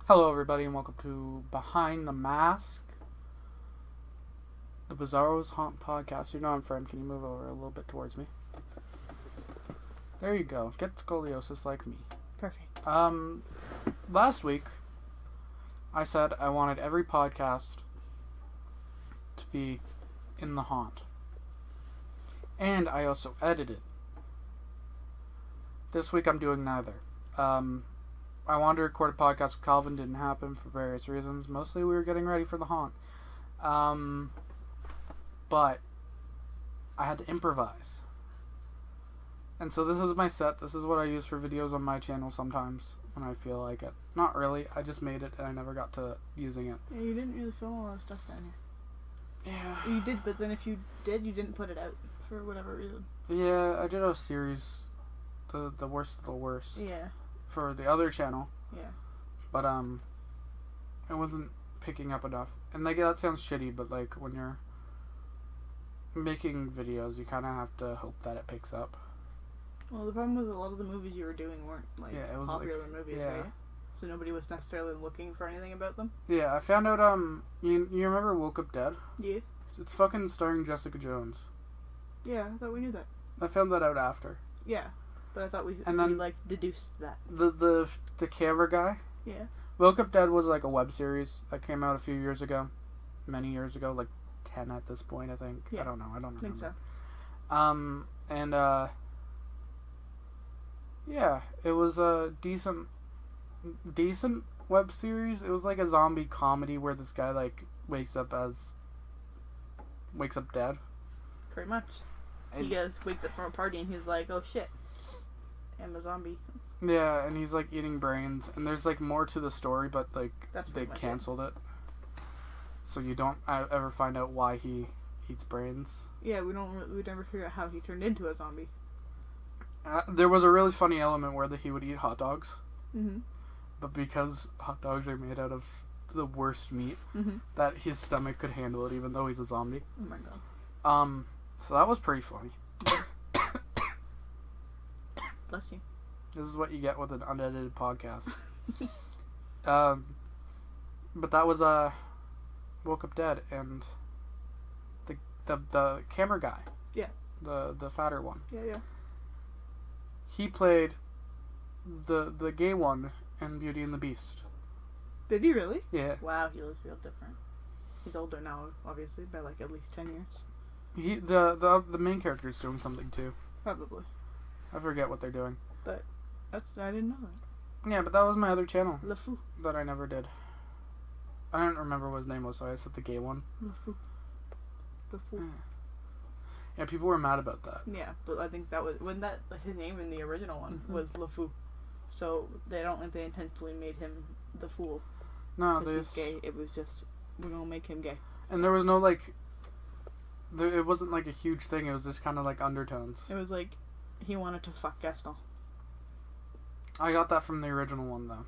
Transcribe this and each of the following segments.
Hello, everybody, and welcome to Behind the Mask, the Bizarro's Haunt Podcast. You know I'm Fred. Can you move over a little bit towards me? There you go. Get scoliosis like me. Perfect. Last week, I said I wanted every podcast to be in the haunt. And I also edited. This week I'm doing neither. I wanted to record a podcast with Calvin. Didn't happen for various reasons. Mostly we were getting ready for the haunt. But I had to improvise. And so this is my set. This is what I use for videos on my channel sometimes when I feel like it. Not really. I just made it and I never got to using it. Yeah, you didn't really film a lot of stuff down here. Yeah. You did, but then if you did, you didn't put it out for whatever reason. Yeah, I did a series, the worst of the worst. Yeah. For the other channel. Yeah. But it wasn't picking up enough. And like that sounds shitty, but like when you're making videos, you kind of have to hope that it picks up. Well, the problem was a lot of the movies you were doing weren't like it was popular like, movies, yeah. right? So nobody was necessarily looking for anything about them. Yeah, I found out you remember Woke Up Dead? Yeah. It's fucking starring Jessica Jones. Yeah, I thought we knew that. I found that out after. Yeah, but I thought we like deduced that. The camera guy. Yeah. Woke Up Dead was like a web series that came out a few years ago, many years ago, like 10 at this point, I think. Yeah. I don't know. I don't remember. Think so. Yeah, it was a decent web series. It was like a zombie comedy where this guy like wakes up dead. Pretty much. He wakes up from a party and he's like, "Oh shit, I'm a zombie." Yeah, and he's like eating brains, and there's like more to the story, but like they canceled it. So you don't ever find out why he eats brains. Yeah, we never figure out how he turned into a zombie. There was a really funny element where he would eat hot dogs. Mm-hmm. But because hot dogs are made out of the worst meat, mm-hmm. that his stomach could handle it, even though he's a zombie. Oh my god. So that was pretty funny. Bless you. This is what you get with an unedited podcast. But that was Woke Up Dead, and the camera guy. Yeah. The fatter one. Yeah. He played the gay one in Beauty and the Beast. Did he really? Yeah. Wow, he looks real different. He's older now, obviously, by like at least 10 years. The main character's doing something too. Probably. I forget what they're doing. But I didn't know that. Yeah, but that was my other channel. Le Fou. That I never did. I didn't remember what his name was, so I said the gay one. Le Fou. Le Fou. Yeah, people were mad about that. Yeah, but I think that was his name in the original one was Le Fou. So I don't think they intentionally made him the fool. No, he's gay. It was just, we're gonna make him gay. And there was no like. It wasn't like a huge thing. It was just kind of like undertones. It was like he wanted to fuck Gaston. I got that from the original one though.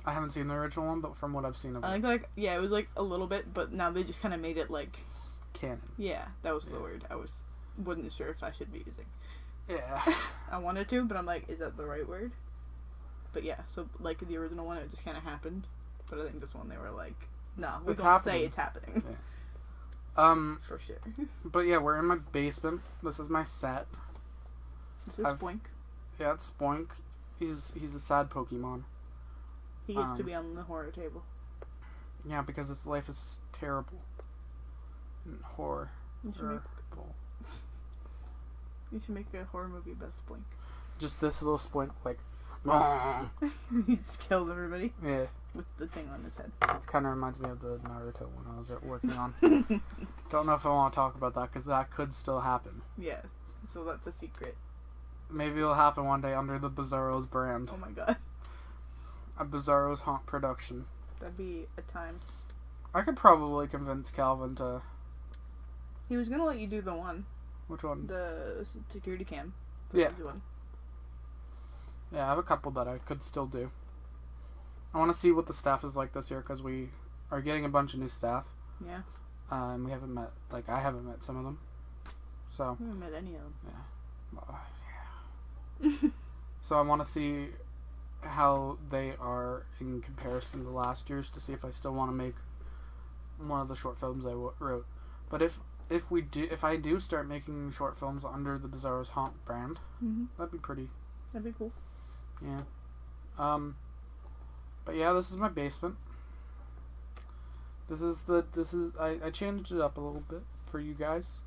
I haven't seen the original one, but from what I've seen of it. I think it was like a little bit, but now they just kind of made it like canon. Yeah, that was the word I wasn't sure if I should be using. Yeah. I wanted to, but I'm like, is that the right word? But yeah, so like the original one, it just kind of happened. But I think this one, they were like, nah, we're gonna say it's happening. Yeah. For sure. But yeah, we're in my basement. This is my set. This is Spoink. Yeah, it's Spoink. He's a sad Pokemon. He gets to be on the horror table. Yeah, because his life is terrible. And horror. You should make a horror movie about Spoink. Just this little Spoink, like... He just kills everybody. Yeah. With the thing on his head. It kind of reminds me of the Naruto one I was working on. Don't know if I want to talk about that, because that could still happen. Yeah, so that's a secret. Maybe it'll happen one day under the Bizarro's brand. Oh my god. A Bizarro's Haunt production. That'd be a time. I could probably convince Calvin to... He was gonna let you do the one. Which one? The security cam. Yeah. One. Yeah, I have a couple that I could still do. I want to see what the staff is like this year, because we are getting a bunch of new staff. Yeah. And we haven't met, I haven't met some of them. So. I haven't met any of them. Yeah. Yeah. So I want to see how they are in comparison to last year's to see if I still want to make one of the short films I wrote. But if I do start making short films under the Bizarro's Haunt brand, that'd be pretty. That'd be cool. Yeah. But yeah, this is my basement. I changed it up a little bit for you guys.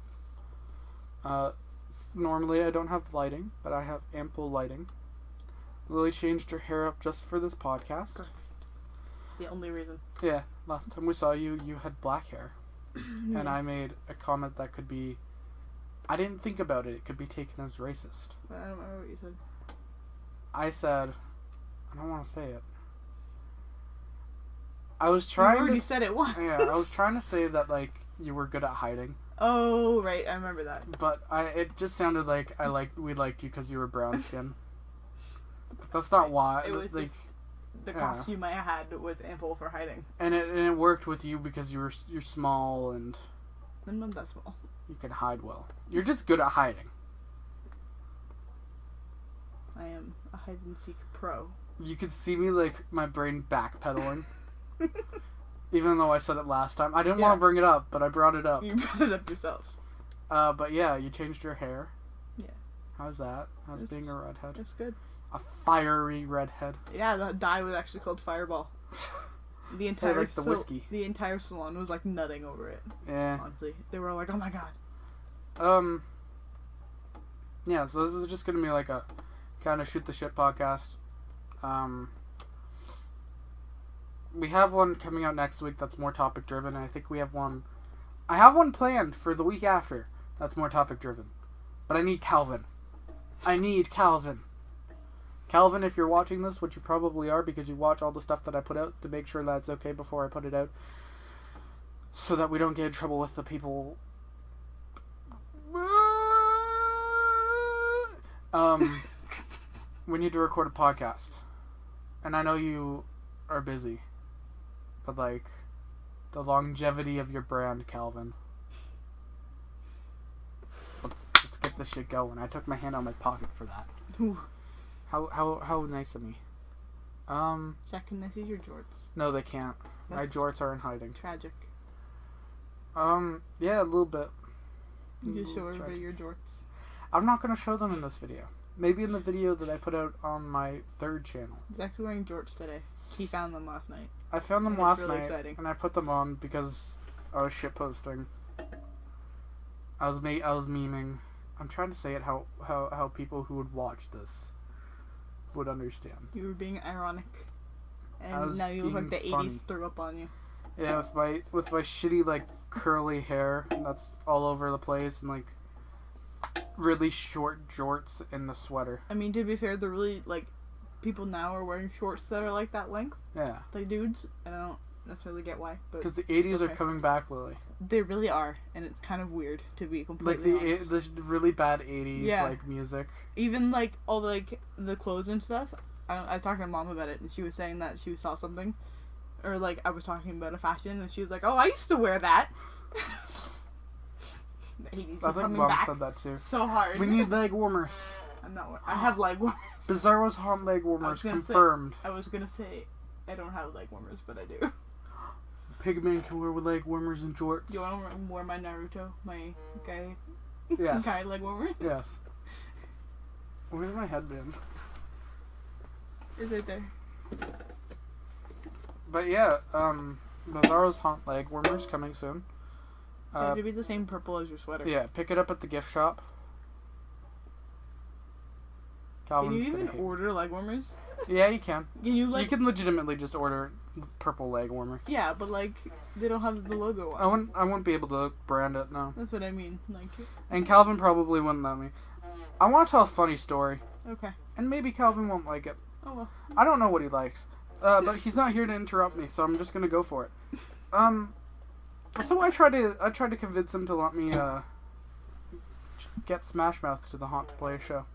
Normally I don't have lighting, but I have ample lighting. Lily changed her hair up just for this podcast. Perfect. The only reason. Yeah, last time we saw you, you had black hair. Yeah. And I made a comment that could be... I didn't think about it. It could be taken as racist. I don't remember what you said. I said... I don't want to say it. I was trying to... You already said it once. Yeah, I was trying to say that, like, you were good at hiding. Oh, right. I remember that. But it just sounded like we liked you because you were brown skin. But that's not why. It was like... The costume I had was ample for hiding. And it worked with you because you're small and... I'm not that small. You can hide well. You're just good at hiding. I am a hide-and-seek pro. You could see me, like, my brain backpedaling. Even though I said it last time. I didn't want to bring it up, but I brought it up. You brought it up yourself. But yeah, you changed your hair. Yeah. How's that? How's being a redhead? It's good. A fiery redhead. Yeah, the dye was actually called Fireball. The entire like the whiskey. The entire salon was like nutting over it. Yeah. Honestly, they were like, "Oh my god." Yeah. So this is just gonna be like a kind of shoot the shit podcast. We have one coming out next week that's more topic driven. And I think we have one. I have one planned for the week after that's more topic driven, but I need Calvin. Calvin, if you're watching this, which you probably are because you watch all the stuff that I put out to make sure that's okay before I put it out, so that we don't get in trouble with the people. We need to record a podcast. And I know you are busy, but like, the longevity of your brand, Calvin. Let's get this shit going. I took my hand out of my pocket for that. Ooh. How nice of me. Jack, can I see your jorts? No, they can't. My jorts are in hiding. Tragic. Yeah, a little bit. You just show everybody your jorts. I'm not gonna show them in this video. Maybe in the video that I put out on my third channel. He's actually wearing jorts today. He found them last night. I found them last night, and I put them on because I was shitposting. I was memeing. I'm trying to say it how people who would watch this would understand. You were being ironic, and now you look like the funny. 80s threw up on you. Yeah, with my shitty like curly hair that's all over the place and like really short jorts in the sweater. I mean, to be fair, the really like people now are wearing shorts that are like that length. Yeah. Like dudes, and I don't necessarily get why, but because the 80s are coming back, Lily. They really are, and it's kind of weird to be completely honest. The really bad 80s like music. Even like all the clothes and stuff. I talked to Mom about it, and she was saying that she saw something, or like I was talking about a fashion, and she was like, "Oh, I used to wear that." The 80s I think Mom said that too. So hard. We need leg warmers. I have leg warmers. Bizarro's Haunt leg warmers confirmed. I was gonna say I don't have leg warmers, but I do. Pigman can wear leg warmers and jorts. You want to wear my Naruto, my guy? Yes. Guy leg warmer. Yes. Where's my headband? Is it there? But yeah, Bizarro's Haunt leg warmers coming soon. It have to be the same purple as your sweater. Yeah, pick it up at the gift shop. Calvin's can you even order leg warmers? Yeah, you can. You can legitimately just order purple leg warmers. Yeah, but like they don't have the logo on. I wouldn't be able to brand it, no. That's what I mean. Like. And Calvin probably wouldn't let me. I want to tell a funny story. Okay. And maybe Calvin won't like it. Oh well. I don't know what he likes. But he's not here to interrupt me, so I'm just gonna go for it. So I tried to convince him to let me get Smash Mouth to the Haunt to play a show.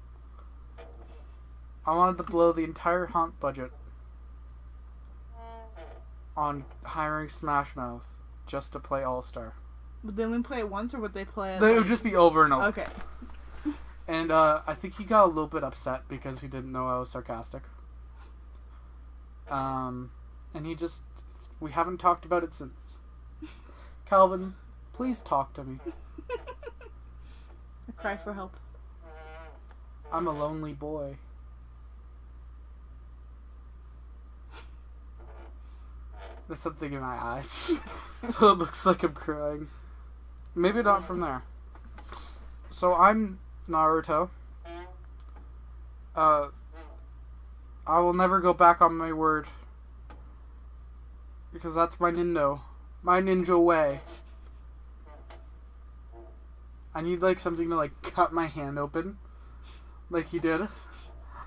I wanted to blow the entire Haunt budget on hiring Smash Mouth just to play All Star. Would they only play it once, or would they play it? It would just be over and over. Okay. And I think he got a little bit upset because he didn't know I was sarcastic. And we haven't talked about it since. Calvin, please talk to me. I cry for help. I'm a lonely boy. There's something in my eyes. So it looks like I'm crying. Maybe not from there. So I'm Naruto. I will never go back on my word. Because that's my ninja way. I need like something to like cut my hand open. Like he did.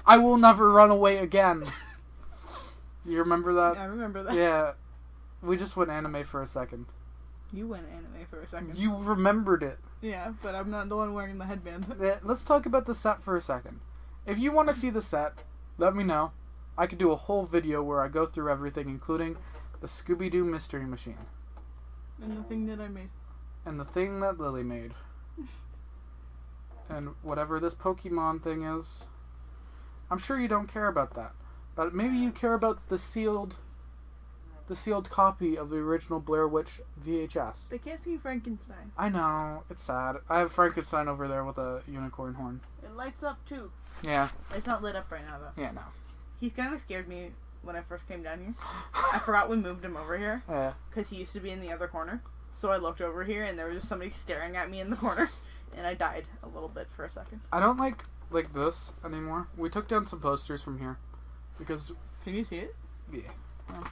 I will never run away again. You remember that? Yeah, I remember that. Yeah. We just went anime for a second. You went anime for a second. You remembered it. Yeah, but I'm not the one wearing the headband. Let's talk about the set for a second. If you want to see the set, let me know. I could do a whole video where I go through everything, including the Scooby-Doo Mystery Machine. And the thing that I made. And the thing that Lily made. And whatever this Pokemon thing is. I'm sure you don't care about that. But maybe you care about the sealed copy of the original Blair Witch VHS. They can't see Frankenstein. I know. It's sad. I have Frankenstein over there with a unicorn horn. It lights up too. Yeah. It's not lit up right now though. Yeah, no. He's kind of scared me when I first came down here. I forgot we moved him over here. Yeah. Because he used to be in the other corner. So I looked over here and there was just somebody staring at me in the corner. And I died a little bit for a second. I don't like this anymore. We took down some posters from here. Because... Can you see it? Yeah. Oh.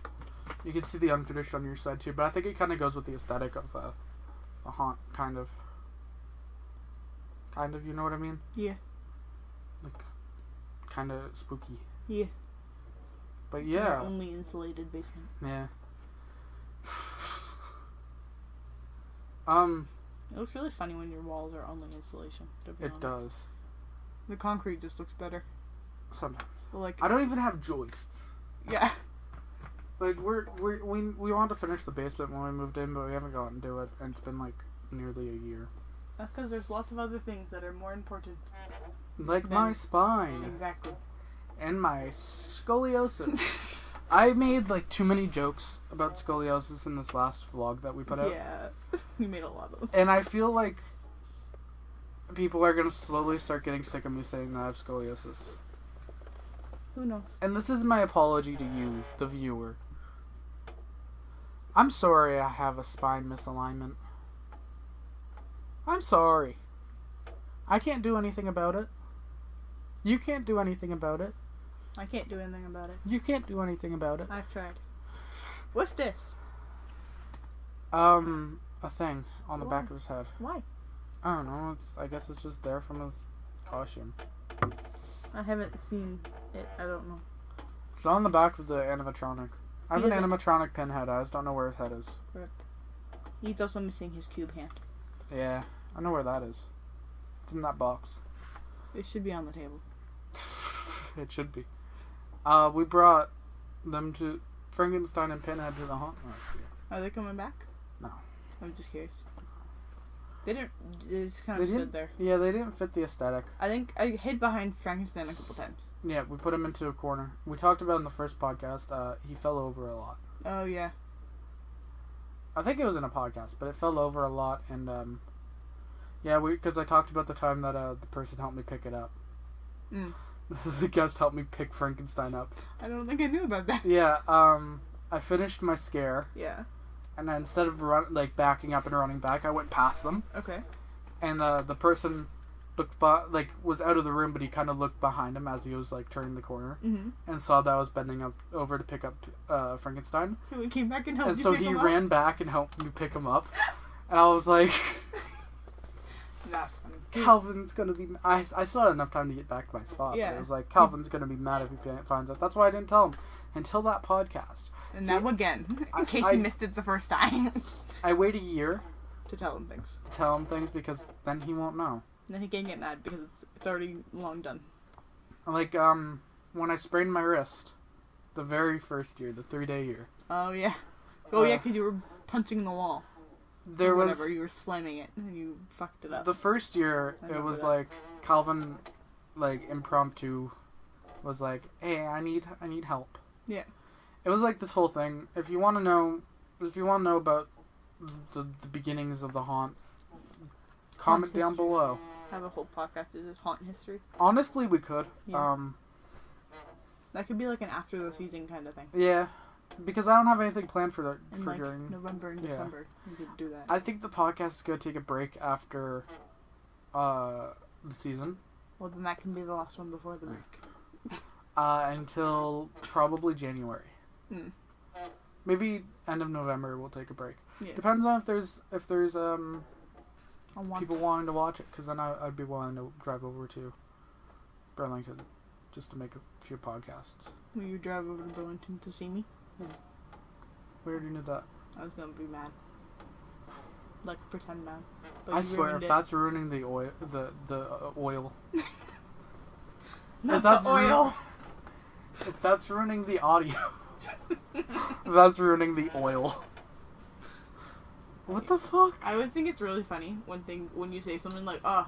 You can see the unfinished on your side too, but I think it kind of goes with the aesthetic of a haunt, kind of. Kind of, you know what I mean? Yeah. Like, kind of spooky. Yeah. But yeah. Our only insulated basement. Yeah. It looks really funny when your walls are only insulation. To be It honest. does. The concrete just looks better. Sometimes. But like. I don't even have joists. Yeah. Like we wanted to finish the basement when we moved in, but we haven't gotten to it, and it's been like nearly a year. That's because there's lots of other things that are more important. Like my spine. Exactly. And my scoliosis. I made like too many jokes about scoliosis in this last vlog that we put out. Yeah, you made a lot of them. And I feel like people are gonna slowly start getting sick of me saying that I have scoliosis. Who knows? And this is my apology to you, the viewer. I'm sorry I have a spine misalignment. I'm sorry. I can't do anything about it. You can't do anything about it. I can't do anything about it. You can't do anything about it. I've tried. What's this? A thing on the Why? back of his head. Why? I don't know. I guess it's just there from his costume. I haven't seen it. I don't know. It's on the back of the animatronic. I have He an has animatronic pinhead. I just don't know where his head is. Rip. He's also missing his cube hand. Yeah, I know where that is. It's in that box. It should be on the table. It should be. We brought them to Frankenstein and Pinhead to the haunt last year. Are they coming back? No. I'm just curious. They didn't. They just kind of stood there. Yeah, they didn't fit the aesthetic. I think I hid behind Frankenstein a couple times. Yeah, we put him into a corner. We talked about in the first podcast. He fell over a lot. Oh yeah. I think it was in a podcast, but it fell over a lot, and yeah, because I talked about the time that the person helped me pick it up. Mm. The guest helped me pick Frankenstein up. I don't think I knew about that. Yeah, I finished my scare. Yeah. And then instead of backing up and running back, I went past them. Okay. And the person was out of the room, but he kind of looked behind him as he was turning the corner, and saw that I was bending over to pick up Frankenstein. So he came back and helped And you so pick he him up? ran back and helped me pick him up. And I was like, That's funny. Calvin's gonna be. I still had enough time to get back to my spot. Yeah. But it was like, Calvin's gonna be mad if he finds out. That's why I didn't tell him until that podcast. And See, now again, in case I you missed it the first time. I wait a year To tell him things. to tell him things because then he won't know. And then he can't get mad because it's already long done. Like when I sprained my wrist, the very first year, the 3-day year. Oh yeah. Oh yeah, because you were punching the wall. There was you were slamming it and you fucked it up. the first year. I It remember was that. like Calvin, impromptu, was like, "Hey, I need help." Yeah. it was like this whole thing. If you want to know about the beginnings of the haunt, comment down below. Have a whole podcast. Is this haunt history? Honestly, we could. Yeah. That could be like an after the season kind of thing. Yeah, because I don't have anything planned for like during November and December. You could do that. I think the podcast is gonna take a break after the season. Well, then that can be the last one before the break. Until probably January. Hmm. Maybe end of November we'll take a break. Yeah. Depends on if there's people wanting to watch it, because then I'd be willing to drive over to Burlington just to make a few podcasts. Will you drive over to Burlington to see me? Yeah. We already knew that. I was gonna be mad. Like, pretend mad. But I swear, if that's ruining the oil, the oil. Not the oil. If that's ruining the audio. If that's ruining the oil. What the fuck? I always think it's really funny when you say something like, or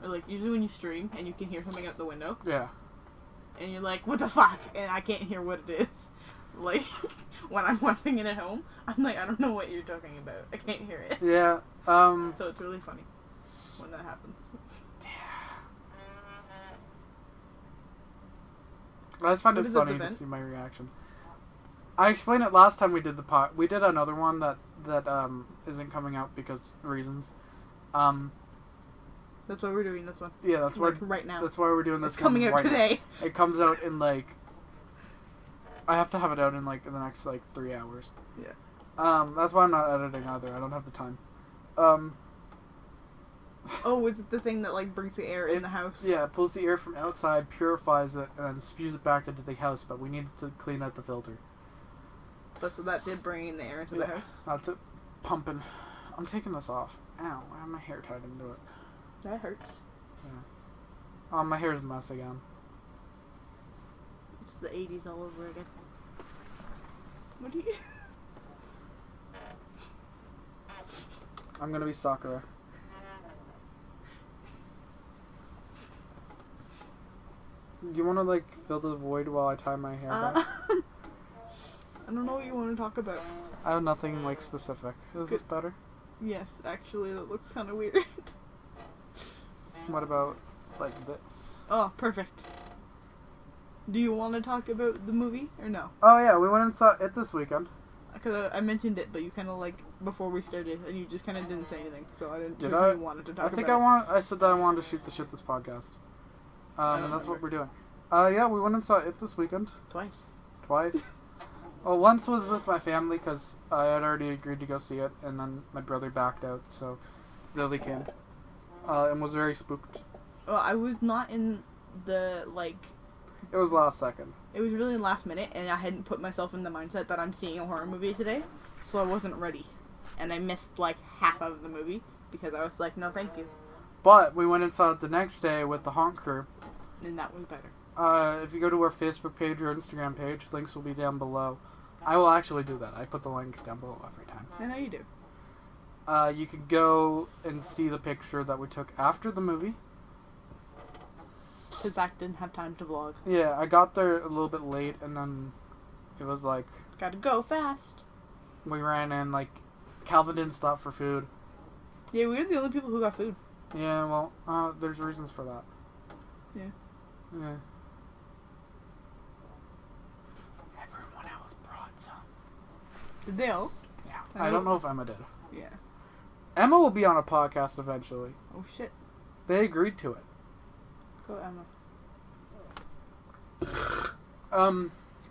like, usually when you stream and you can hear something out the window. Yeah. And you're like, what the fuck? And I can't hear what it is. Like, when I'm watching it at home, I'm like, I don't know what you're talking about. I can't hear it. Yeah, So it's really funny when that happens. I just find it funny to see my reaction. I explained it last time we did the pod. We did another one that isn't coming out because reasons. That's why we're doing this one. Yeah, that's why right now. That's why we're doing this. It's coming out today. Now. It comes out in like. I have to have it out in like in the next 3 hours. Yeah. That's why I'm not editing either. I don't have the time. Oh, is it the thing that brings the air in the house? Yeah, it pulls the air from outside, purifies it, and then spews it back into the house. But we need to clean out the filter. So that did bring in the air into the house. That's it. Pumping. I'm taking this off. Ow! I have my hair tied into it. That hurts. Yeah. Oh, my hair's a mess again. It's the 80s all over again. What do you... I'm gonna be Sakura. You wanna fill the void while I tie my hair back? I don't know what you want to talk about. I have nothing specific. Is this better? Yes, actually, that looks kind of weird. What about this? Oh, perfect. Do you want to talk about the movie or no? Oh yeah, we went and saw it this weekend. Because I mentioned it, but you kind of before we started, and you just kind of didn't say anything, so I didn't. Did I? You wanted to talk. I said that I wanted to shoot the shit this podcast. And that's what we're doing. Yeah, we went and saw it this weekend. Twice. Well, once was with my family because I had already agreed to go see it, and then my brother backed out, so Lily came. And was very spooked. Well, I was not in the It was last second. It was really last minute, and I hadn't put myself in the mindset that I'm seeing a horror movie today, so I wasn't ready. And I missed half of the movie because I was like, no thank you. But we went and saw it the next day with the Haunt Crew. And that was better. If you go to our Facebook page or Instagram page, links will be down below. I will actually do that. I put the links down below every time. I know you do. You could go and see the picture that we took after the movie. Because Zach didn't have time to vlog. Yeah, I got there a little bit late, and then it was gotta go fast. We ran in, Calvin didn't stop for food. Yeah, we were the only people who got food. Yeah, well, there's reasons for that. Yeah. Yeah. Everyone else brought some. Did they all? Yeah. I don't know if Emma did. Yeah. Emma will be on a podcast eventually. Oh, shit. They agreed to it. Go, Emma.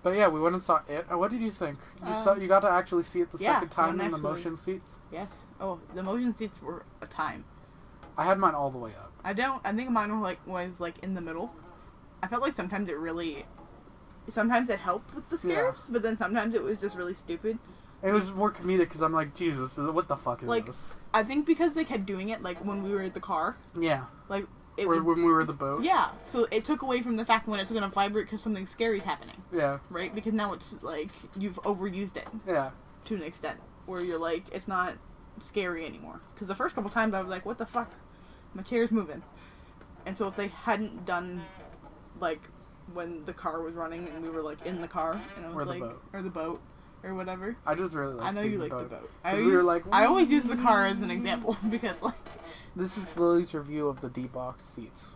But yeah, we went and saw it. What did you think? You got to actually see it the second time in the motion seats? Yes. Oh, the motion seats were a time. I had mine all the way up. I think mine were was in the middle. I felt sometimes it helped with the scares, but then sometimes it was just really stupid. It was more comedic because I'm like, Jesus, what the fuck is this? I think because they kept doing it when we were in the car. Yeah. When we were in the boat. Yeah. So it took away from the fact when it's going to vibrate because something scary is happening. Yeah. Right? Because now it's you've overused it. Yeah. To an extent where you're it's not scary anymore. Because the first couple times I was like, what the fuck? My chair's moving. And so if they hadn't done when the car was running and we were like in the car and I was or like, the boat. or the boat or whatever. I just really like. I know you like the boat. We were like, I always use the car as an example because like. This is Lily's review of the D-box seats.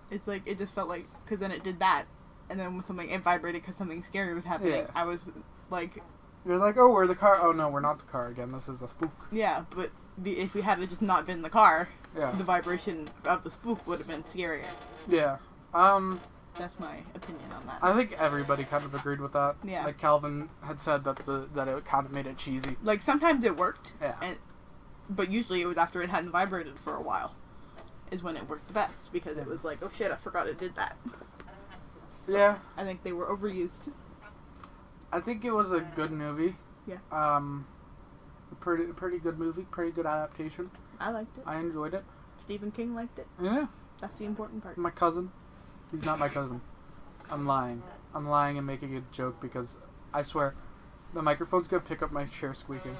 It's like it just felt like because then it did that, and then when something it vibrated because something scary was happening. Yeah. I was like. You're like, oh, we're the car. Oh no, we're not the car again. This is a spook. Yeah, but if we had just not been the car, yeah, the vibration of the spook would have been scarier. Yeah. That's my opinion on that. I think everybody kind of agreed with that. Yeah. Like Calvin had said that it kind of made it cheesy. Like sometimes it worked. Yeah. But usually it was after it hadn't vibrated for a while, is when it worked the best because it was like, oh shit, I forgot it did that. So yeah. I think they were overused. I think it was a good movie. Yeah. A pretty good movie, pretty good adaptation. I liked it. I enjoyed it. Stephen King liked it. Yeah. That's the important part. My cousin. He's not my cousin. I'm lying. I'm lying and making a joke because I swear the microphone's gonna pick up my chair squeaking.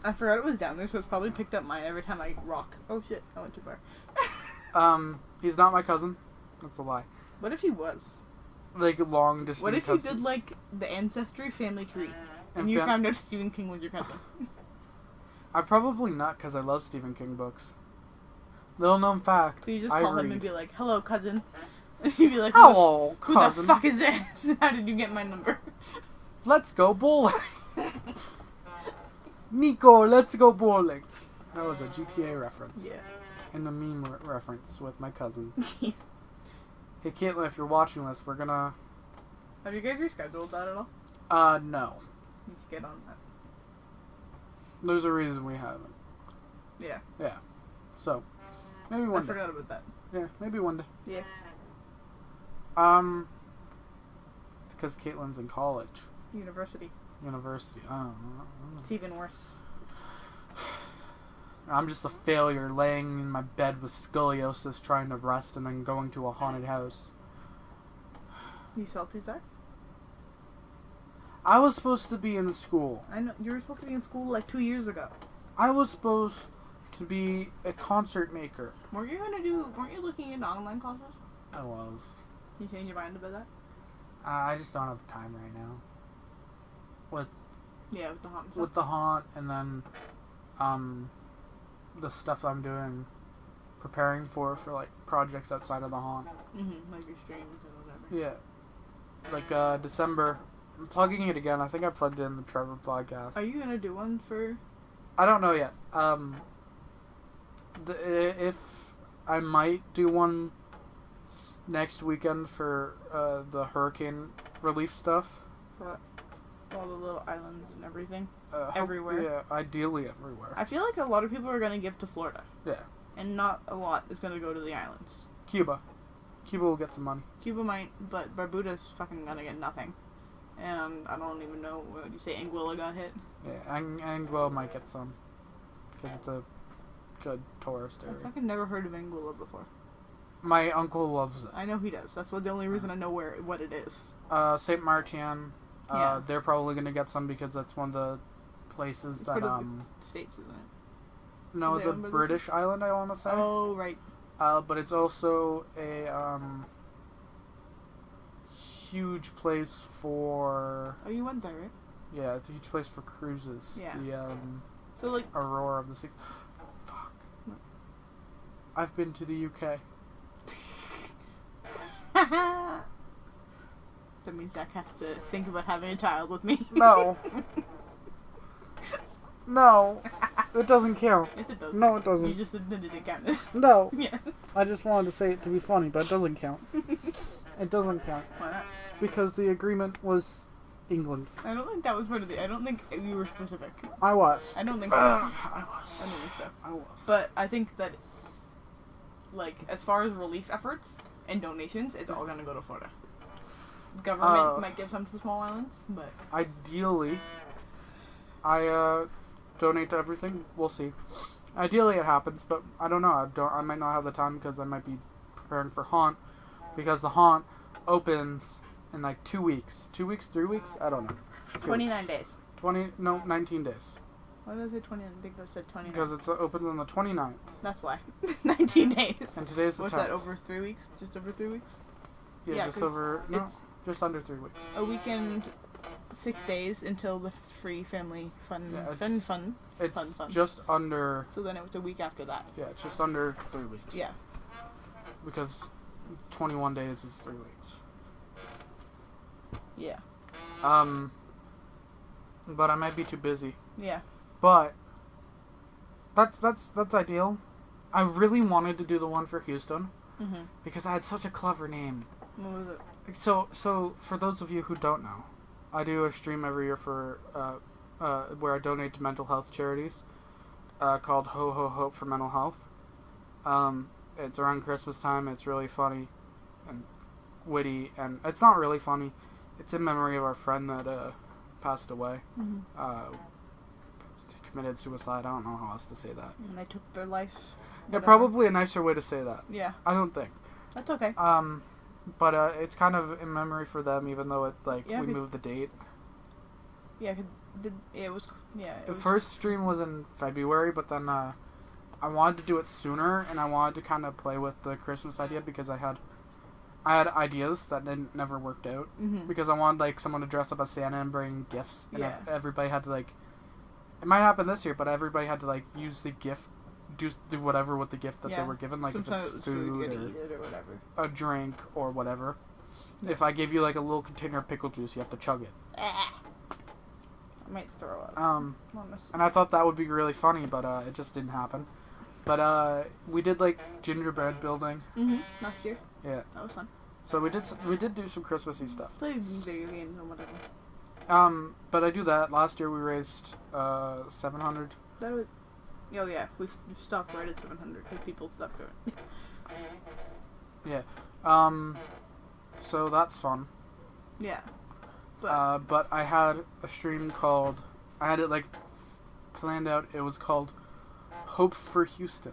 I forgot it was down there, so it's probably picked up mine every time I rock. Oh shit, I went too far. He's not my cousin. That's a lie. What if he was? Like long distance. What if cousin. you did like the ancestry family tree, and you found out Stephen King was your cousin? I probably not, because I love Stephen King books. Little known fact. So you just call him read. and be like, "Hello, cousin." He'd be like, "Hello, who cousin. the fuck is this? How did you get my number?" Let's go bowling. Nico, let's go bowling. That was a GTA reference. Yeah. And a meme reference with my cousin. Hey, Caitlin, if you're watching this, we're gonna... Have you guys rescheduled that at all? No. You should get on that. There's a reason we haven't. Yeah. Yeah. So, maybe one day. I forgot about that. Yeah, maybe one day. Yeah. It's because Caitlin's in college. University. I don't know. It's even worse. I'm just a failure laying in my bed with scoliosis trying to rest and then going to a haunted house. You salty, Zach? I was supposed to be in school. I know. You were supposed to be in school like 2 years ago. I was supposed to be a concert maker. Weren't you looking into online classes? I was. You changed your mind about that? I just don't have the time right now. With the haunt stuff. With the haunt and then, the stuff I'm doing, preparing for like projects outside of the haunt. Mm-hmm. Like your streams and whatever. Yeah. Like December. I'm plugging it again. I think I plugged it in the Trevor podcast. Are you gonna do one for? I don't know yet. If I might do one next weekend for the hurricane relief stuff. What? All the little islands and everything. Everywhere. Yeah, ideally everywhere. I feel like a lot of people are gonna give to Florida. Yeah. And not a lot is gonna go to the islands. Cuba will get some money. Cuba might, but Barbuda's fucking gonna get nothing. And I don't even know, what you say, Anguilla got hit? Yeah, Anguilla might get some. Because it's a good tourist area. I've fucking never heard of Anguilla before. My uncle loves it. I know he does. That's the only reason I know what it is. St. Martin. Yeah. They're probably gonna get some because that's one of the places that the States, isn't it? No, it's a British island, I want to say. Oh, right. But it's also a huge place for... Oh, you went there, right? Yeah, it's a huge place for cruises. Yeah. The so like Aurora of the Seas. Fuck. What? I've been to the UK. That means Zach has to think about having a child with me. No. No. It doesn't count. Yes, it does. No, it doesn't. You just admitted it counted. No. Yeah. I just wanted to say it to be funny, but it doesn't count. It doesn't count. Why not? Because the agreement was England. I don't think that was part of the... I don't think you were specific. I was. I don't think so. I was. I don't think so. I was. But I think that, like, as far as relief efforts and donations, it's all gonna go to Florida. The government might give some to the small islands, but... Ideally, I donate to everything. We'll see. Ideally it happens, but I don't know. I might not have the time because I might be preparing for haunt. Because the haunt opens in like 2 weeks. 2 weeks? 3 weeks? I don't know. 29 days. 19 days. Why does it 20? I think I said 29. Because it opens on the 29th. That's why. 19 days. And today's the 10th. What's that, over 3 weeks? Just over 3 weeks? Yeah, just under 3 weeks. A weekend, 6 days until the free family fun. It's just under. So then it was a week after that. Yeah, it's just under 3 weeks. Yeah. Because 21 days is 3 weeks. Yeah. But I might be too busy. Yeah. But that's ideal. I really wanted to do the one for Houston because I had such a clever name. What was it? So for those of you who don't know, I do a stream every year for where I donate to mental health charities called Ho Ho Hope for Mental Health. It's around Christmas time. It's really funny and witty, and it's not really funny. It's in memory of our friend that passed away. Committed suicide. I don't know how else to say that. And they took their life. Yeah, probably a nicer way to say that. Yeah. I don't think. That's okay. But it's kind of in memory for them, even though we moved the date. Yeah, it was. The first stream was in February, but then I wanted to do it sooner, and I wanted to kind of play with the Christmas idea because I had ideas that never worked out. Because I wanted someone to dress up as Santa and bring gifts, and everybody had to it might happen this year, but everybody had to use the gift. Do whatever with the gift that they were given, sometimes if it's food or whatever, a drink or whatever. If I give you a little container of pickle juice, you have to chug it. I might throw up. And I thought that would be really funny, but it just didn't happen. But we did gingerbread building. Last year. Yeah. That was fun. So we did do some Christmassy stuff. Played video games and whatever. But I do that. Last year we raised $700. That was. Oh yeah, we stopped right at 700 because people stopped going. Yeah. So that's fun. Yeah. But I had a stream called. I had it planned out. It was called Hope for Houston,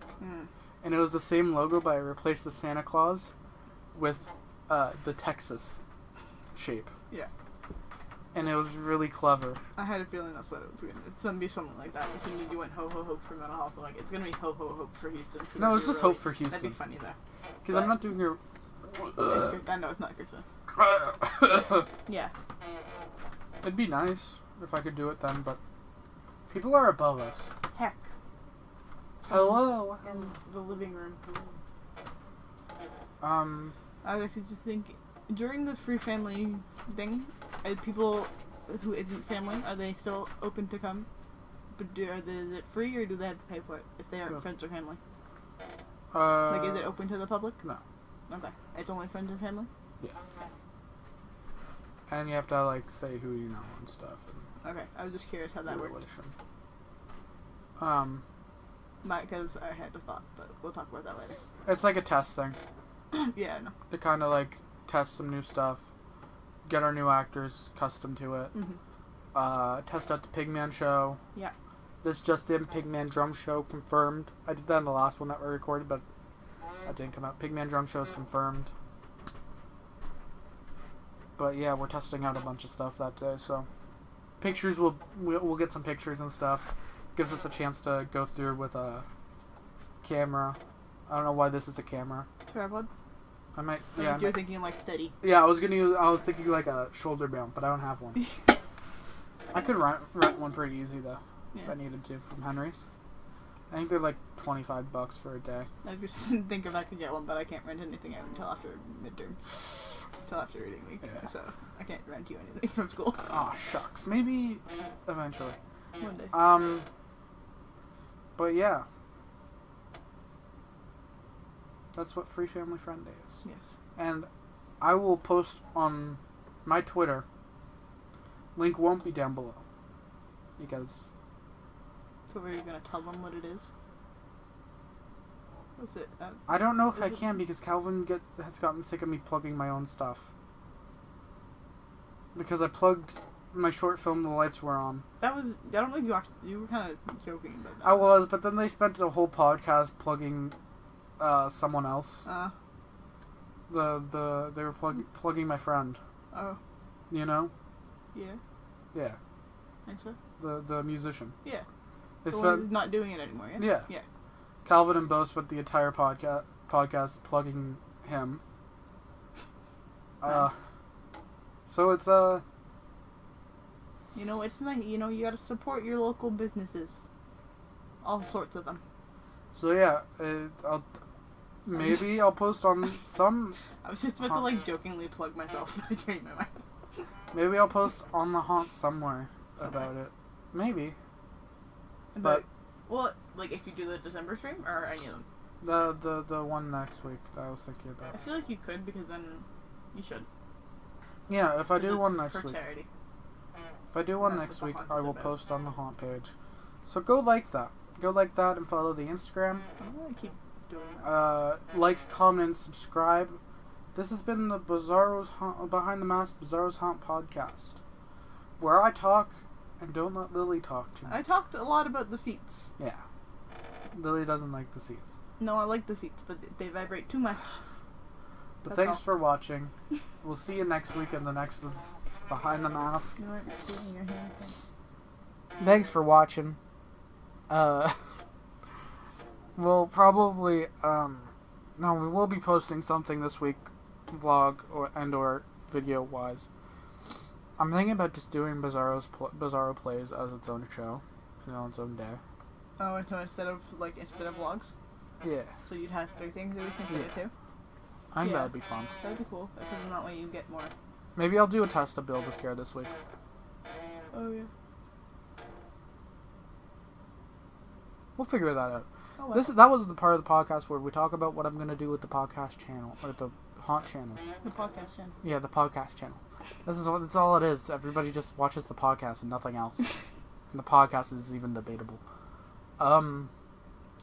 and it was the same logo, but I replaced the Santa Claus with the Texas shape. Yeah. And it was really clever. I had a feeling that's what it was going to be. It's going to be something like that. As soon as you went Ho Ho Hope for Mental Health, I'm it's going to be Ho Ho Hope for Houston. No, it's just Hope for Houston. That'd be funny, though. Because I'm not doing your... I know, it's not Christmas. Yeah. It'd be nice if I could do it then, but people are above us. Heck. Hello. In the living room. I was actually just thinking, during the free family thing, people who isn't family, are they still open to come? But is it free or do they have to pay for it if they aren't friends or family? Is it open to the public? No. Okay. It's only friends and family? Yeah. And you have to say who you know and stuff. And okay. I was just curious how that worked. Because I had a thought, but we'll talk about that later. It's like a test thing. Yeah, I know. To kind of test some new stuff. Get our new actors accustomed to it. Test out the Pigman show. Yeah. This just in, Pigman drum show confirmed. I did that in the last one that we recorded, but that didn't come out. Pigman drum show is confirmed. But yeah, we're testing out a bunch of stuff that day, so pictures we'll get some pictures and stuff. Gives us a chance to go through with a camera. I don't know why this is a camera. Tripod? I might. Yeah. You're thinking steady. Yeah, I was thinking a shoulder mount, but I don't have one. I could rent one pretty easy though, if I needed to from Henry's. I think they're $25 for a day. I just think if I could get one, but I can't rent anything out until after midterm, until after reading week. Yeah. So I can't rent you anything from school. Oh shucks, maybe eventually. One day. But yeah. That's what Free Family Friend Day is. Yes. And I will post on my Twitter. Link won't be down below. Because... So are you going to tell them what it is? What's it? I don't know if I can because Calvin has gotten sick of me plugging my own stuff. Because I plugged my short film The Lights Were On. That was... I don't know if you were kind of joking about that. I was, but then they spent a whole podcast plugging... someone else. They were plugging my friend. Oh. You know? Yeah. Yeah. Think so? The musician. Yeah. They he's not doing it anymore. Yeah. Yeah. Yeah. Calvin and Bo spent the entire podcast plugging him. So it's You know, it's nice. You know, you gotta support your local businesses. All sorts of them. So yeah, I'll post on some. I was just about to like jokingly plug myself, but I changed my mind. Maybe I'll post on the haunt somewhere about it. Maybe. But well, like if you do the December stream or any of them. The one next week that I was thinking about. I feel like you could because then you should. Yeah, if I do one next for week. Charity. If I do one next week, I will post on the haunt page. So go like that. Go like that and follow the Instagram. I'm gonna keep doing that. Like, comment, and subscribe. This has been the Behind the Mask Bizarro's Haunt podcast, where I talk and don't let Lily talk too much. I talked a lot about the seats. Yeah. Lily doesn't like the seats. No, I like the seats, but they vibrate too much. But thanks for watching. We'll see you next week, and the next was Behind the Mask. You weren't doing your hand thing. Thanks for watching. We'll probably, no, we will be posting something this week, vlog or video wise. I'm thinking about just doing Bizarro Plays as its own show, on its own day. Oh, and so instead of vlogs? Yeah. So you'd have 3 things a week instead of 2? I think that'd be fun. That'd be cool. Because in that way you get more. Maybe I'll do a test of Build a Scare this week. Oh, yeah. We'll figure that out. Oh, well. That was the part of the podcast where we talk about what I'm going to do with the podcast channel, or the haunt channel. The podcast channel. Yeah, the podcast channel. That's all it is. Everybody just watches the podcast and nothing else. And the podcast is even debatable.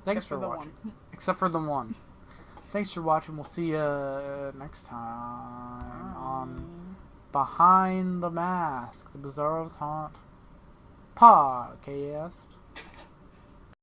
Thanks for watching. Except for the one. Thanks for watching. We'll see you next time on Behind the Mask, the Bizarro's Haunt podcast.